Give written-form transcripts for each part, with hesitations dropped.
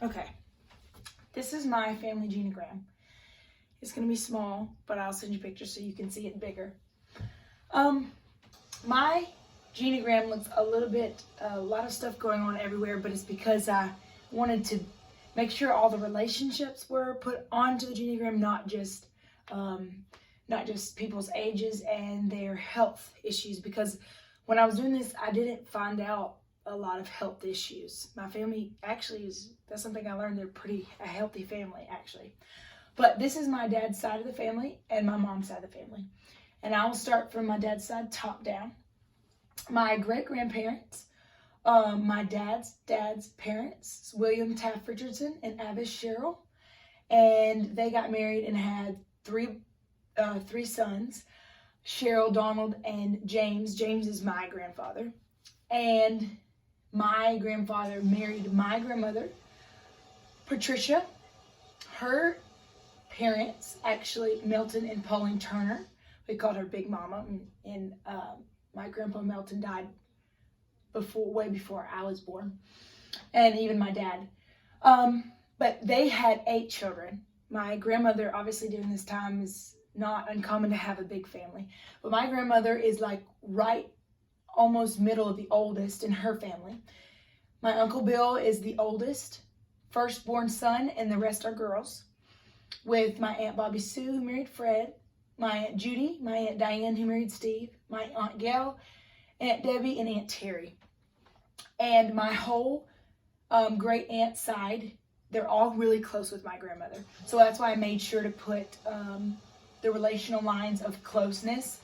Okay, this is my family genogram. It's going to be small, but I'll send you pictures so you can see it bigger. My genogram looks a lot of stuff going on everywhere, but it's because I wanted to make sure all the relationships were put onto the genogram, not just people's ages and their health issues. Because when I was doing this, I didn't find out a lot of health issues. My family actually that's something I learned. They're a healthy family, actually. But this is my dad's side of the family and my mom's side of the family. And I will start from my dad's side, top down. My great-grandparents, my dad's parents, William Taft Richardson and Avis Sherrill, and they got married and had three sons, Cheryl, Donald, and James. James is my grandfather. And my grandfather married my grandmother, Patricia. Her parents, actually, Milton and Pauline Turner, we called her Big Mama, and my grandpa Milton died way before I was born, and even my dad. But they had 8 children. My grandmother, obviously during this time, is not uncommon to have a big family. But my grandmother is like right almost middle of the oldest in her family. My Uncle Bill is the oldest, firstborn son, and the rest are girls. With my Aunt Bobby Sue, who married Fred, my Aunt Judy, my Aunt Diane, who married Steve, my Aunt Gail, Aunt Debbie, and Aunt Terry. And my whole great aunt side, they're all really close with my grandmother. So that's why I made sure to put the relational lines of closeness.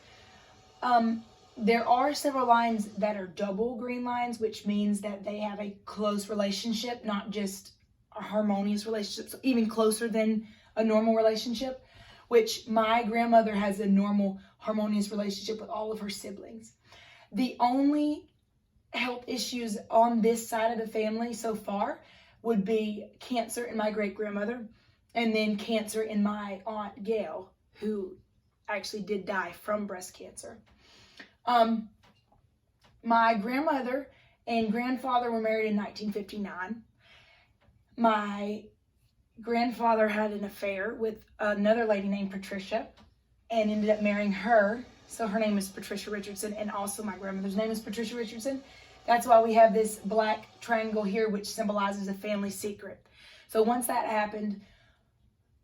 There are several lines that are double green lines, which means that they have a close relationship, not just a harmonious relationship, so even closer than a normal relationship, which my grandmother has a normal harmonious relationship with all of her siblings. The only health issues on this side of the family so far would be cancer in my great-grandmother, and then cancer in my Aunt Gail, who actually did die from breast cancer. My grandmother and grandfather were married in 1959. My grandfather had an affair with another lady named Patricia and ended up marrying her. So her name is Patricia Richardson, and also my grandmother's name is Patricia Richardson. That's why we have this black triangle here, which symbolizes a family secret. So once that happened,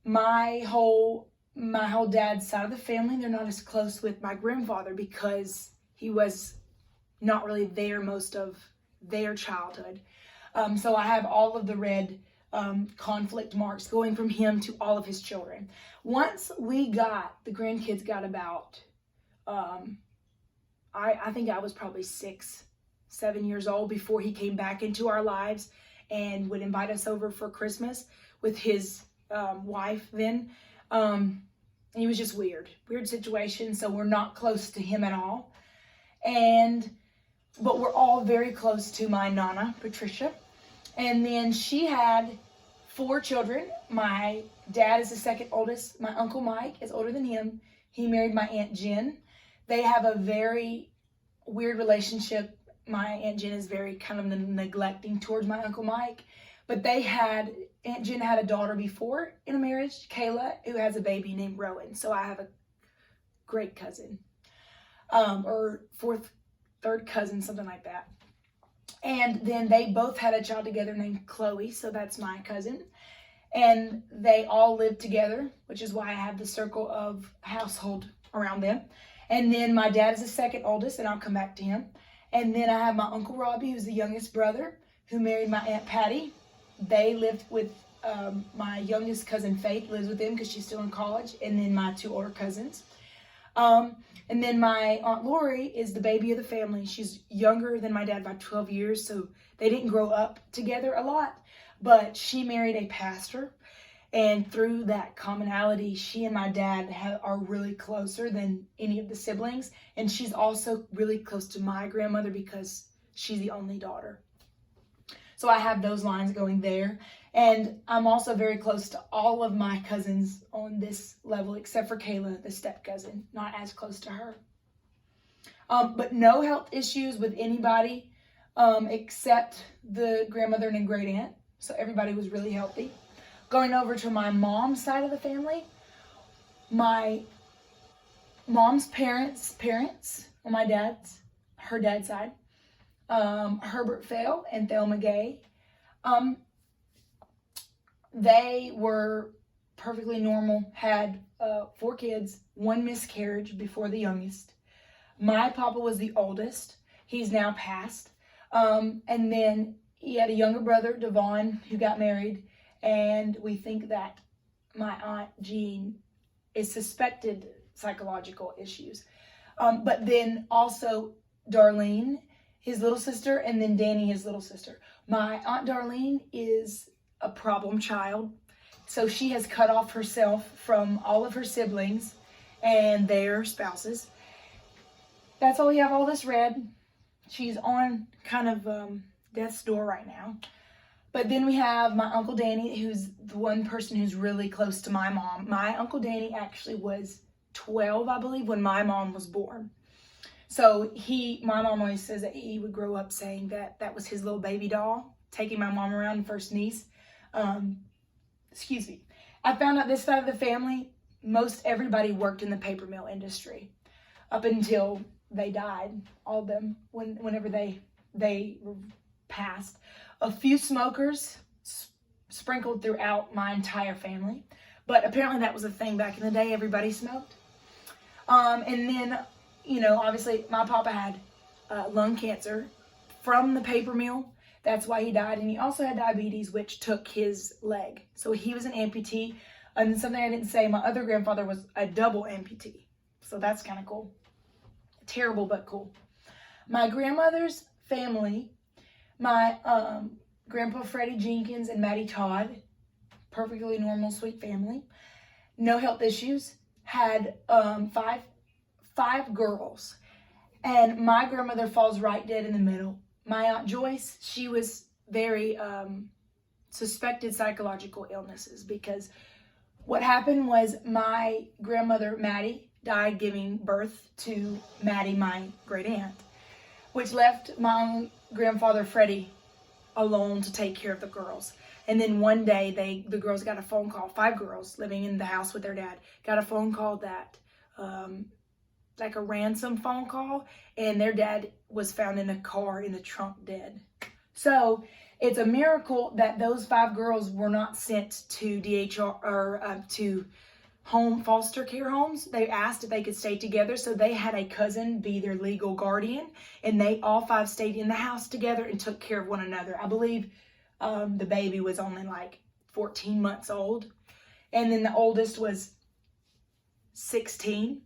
my whole dad's side of the family, they're not as close with my grandfather because he was not really there most of their childhood. So I have all of the red conflict marks going from him to all of his children. Once the grandkids got about, I think I was probably 6, 7 years old before he came back into our lives and would invite us over for Christmas with his wife then. He was just weird situation, so we're not close to him at all. But we're all very close to my Nana, Patricia. And then she had 4 children. My dad is the second oldest. My Uncle Mike is older than him. He married my Aunt Jen. They have a very weird relationship. My Aunt Jen is very kind of neglecting towards my Uncle Mike. But Aunt Jen had a daughter before in a marriage, Kayla, who has a baby named Rowan. So I have a great cousin, or third cousin, something like that. And then they both had a child together named Chloe, so that's my cousin. And they all lived together, which is why I have the circle of household around them. And then my dad is the second oldest, and I'll come back to him. And then I have my Uncle Robbie, who's the youngest brother, who married my Aunt Patty. They lived with my youngest cousin Faith, lives with them because she's still in college, and then my 2 older cousins. And then my Aunt Lori is the baby of the family. She's younger than my dad by 12 years, so they didn't grow up together a lot, but she married a pastor, and through that commonality, she and my dad are really closer than any of the siblings, and she's also really close to my grandmother because she's the only daughter. So I have those lines going there. And I'm also very close to all of my cousins on this level, except for Kayla, the step cousin, not as close to her. But no health issues with anybody except the grandmother and great aunt. So everybody was really healthy. Going over to my mom's side of the family, my mom's parents, on her dad's side, Herbert Fell and Thelma Gay, they were perfectly normal, had 4 kids, 1 miscarriage before the youngest. My papa was the oldest. He's now passed. And then he had a younger brother, Devon, who got married. And we think that my Aunt Jean is suspected psychological issues. But then also Darlene, his little sister, and then Danny, his little sister. My Aunt Darlene is a problem child. So she has cut off herself from all of her siblings and their spouses. That's why we have all this red. She's on kind of death's door right now. But then we have my Uncle Danny, who's the one person who's really close to my mom. My Uncle Danny actually was 12, I believe, when my mom was born. So my mom always says that he would grow up saying that was his little baby doll, taking my mom around, first niece. Excuse me. I found out this side of the family, most everybody worked in the paper mill industry up until they died, all of them, whenever they passed. A few smokers sprinkled throughout my entire family, but apparently that was a thing back in the day. Everybody smoked. And then, obviously my papa had lung cancer from the paper mill. That's why he died. And he also had diabetes, which took his leg. So he was an amputee. And something I didn't say, my other grandfather was a double amputee. So that's kind of cool. Terrible, but cool. My grandmother's family, my Grandpa Freddie Jenkins and Maddie Todd, perfectly normal, sweet family. No health issues. Had five girls. And my grandmother falls right dead in the middle. My Aunt Joyce, she was very suspected psychological illnesses, because what happened was my grandmother, Maddie, died giving birth to Maddie, my great aunt, which left my grandfather, Freddie, alone to take care of the girls. And then one day, the girls got a phone call, 5 girls living in the house with their dad, got a phone call that, like a ransom phone call, and their dad was found in a car in the trunk dead. So it's a miracle that those 5 girls were not sent to DHR or to foster care homes. They asked if they could stay together, so they had a cousin be their legal guardian, and they all 5 stayed in the house together and took care of one another. I believe the baby was only like 14 months old, and then the oldest was 16.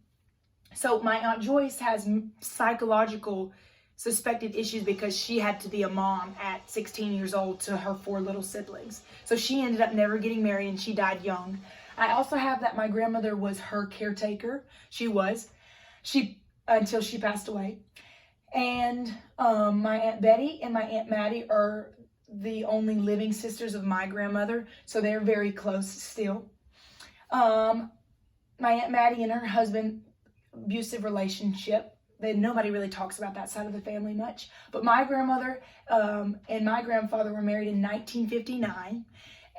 So my Aunt Joyce has psychological suspected issues because she had to be a mom at 16 years old to her 4 little siblings. So she ended up never getting married, and she died young. I also have that my grandmother was her caretaker. Until she passed away. And my Aunt Betty and my Aunt Maddie are the only living sisters of my grandmother, so they're very close still. My Aunt Maddie and her husband, abusive relationship. Nobody really talks about that side of the family much. But my grandmother and my grandfather were married in 1959,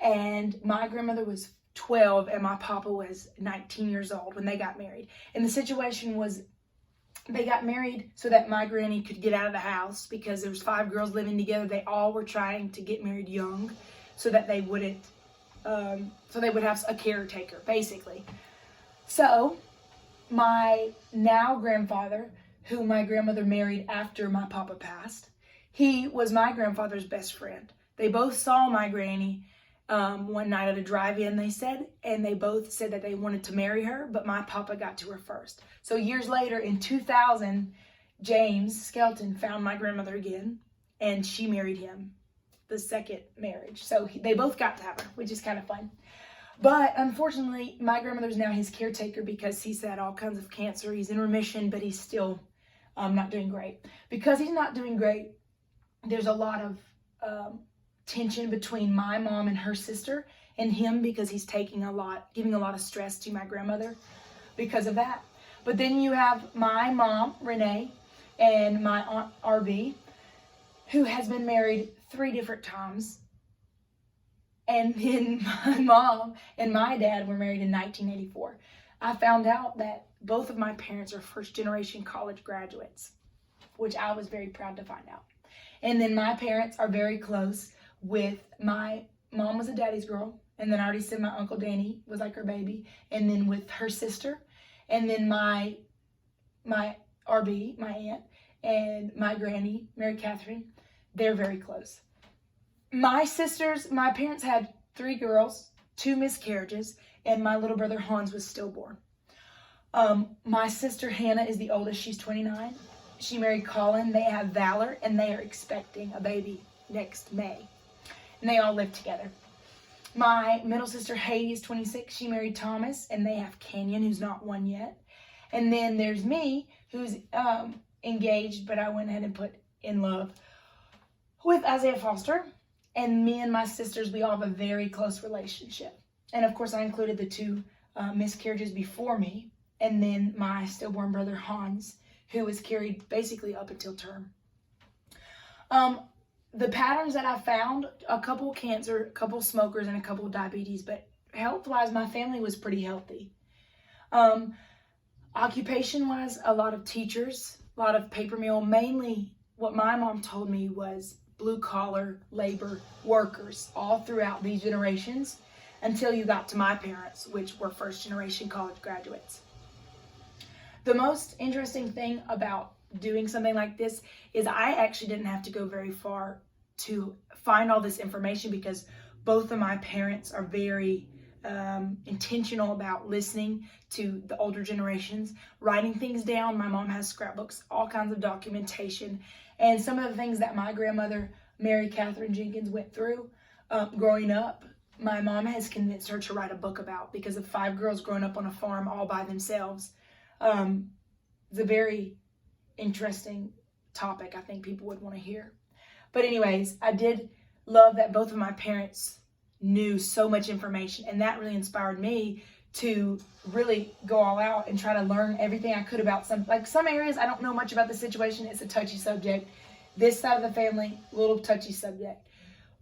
and my grandmother was 12 and my papa was 19 years old when they got married. And the situation was, they got married so that my granny could get out of the house, because there was 5 girls living together. They all were trying to get married young so that they wouldn't, so they would have a caretaker, basically. So my now grandfather, who my grandmother married after my papa passed, he was my grandfather's best friend. They both saw my granny one night at a drive-in, they said, and they both said that they wanted to marry her, but my papa got to her first. So years later, in 2000, James Skelton found my grandmother again, and she married him, the second marriage. So they both got to have her, which is kind of fun. But unfortunately, my grandmother's now his caretaker because he's had all kinds of cancer. He's in remission, but he's still not doing great. Because he's not doing great, there's a lot of tension between my mom and her sister and him, because he's giving a lot of stress to my grandmother because of that. But then you have my mom, Renee, and my Aunt RB, who has been married 3 different times. And then my mom and my dad were married in 1984. I found out that both of my parents are first-generation college graduates, which I was very proud to find out. And then my parents are very close with my mom was a daddy's girl. And then I already said my Uncle Danny was like her baby. And then with her sister. And then my RB, my aunt, and my granny, Mary Catherine, they're very close. My sisters, my parents had 3 girls, 2 miscarriages, and my little brother Hans was stillborn. My sister Hannah is the oldest. She's 29. She married Colin. They have Valor, and they are expecting a baby next May. And they all live together. My middle sister Haiti is 26. She married Thomas, and they have Canyon, who's not 1 yet. And then there's me, who's engaged, but I went ahead and put in love with Isaiah Foster. And me and my sisters, we all have a very close relationship. And of course, I included the 2 miscarriages before me. And then my stillborn brother, Hans, who was carried basically up until term. The patterns that I found, a couple cancer, a couple smokers, and a couple diabetes. But health-wise, my family was pretty healthy. Occupation-wise, a lot of teachers, a lot of paper mill. Mainly what my mom told me was blue-collar labor workers all throughout these generations until you got to my parents, which were first-generation college graduates. The most interesting thing about doing something like this is I actually didn't have to go very far to find all this information because both of my parents are very intentional about listening to the older generations, writing things down. My mom has scrapbooks, all kinds of documentation. And some of the things that my grandmother, Mary Catherine Jenkins, went through growing up, my mom has convinced her to write a book about because of 5 girls growing up on a farm all by themselves. It's a very interesting topic I think people would want to hear. But anyways, I did love that both of my parents knew so much information, and that really inspired me to really go all out and try to learn everything I could about some areas I don't know much about the situation. It's a touchy subject. This side of the family, little touchy subject.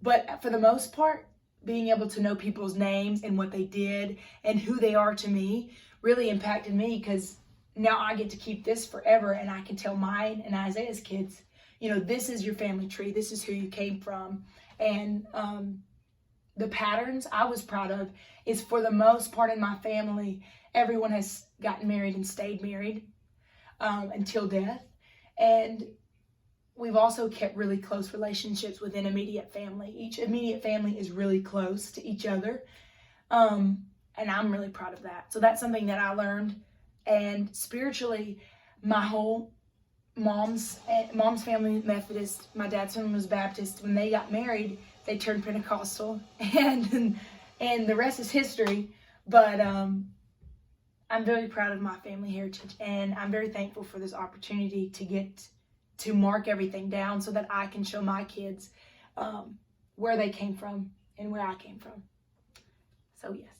But for the most part, being able to know people's names and what they did and who they are to me really impacted me because now I get to keep this forever and I can tell mine and Isaiah's kids, this is your family tree. This is who you came from. And the patterns I was proud of is for the most part in my family, everyone has gotten married and stayed married until death. And we've also kept really close relationships within immediate family. Each immediate family is really close to each other. And I'm really proud of that. So that's something that I learned. And spiritually, my whole mom's family Methodist, my dad's family was Baptist. When they got married, they turned Pentecostal, and the rest is history. But I'm very proud of my family heritage, and I'm very thankful for this opportunity to get to mark everything down so that I can show my kids where they came from and where I came from. So yes.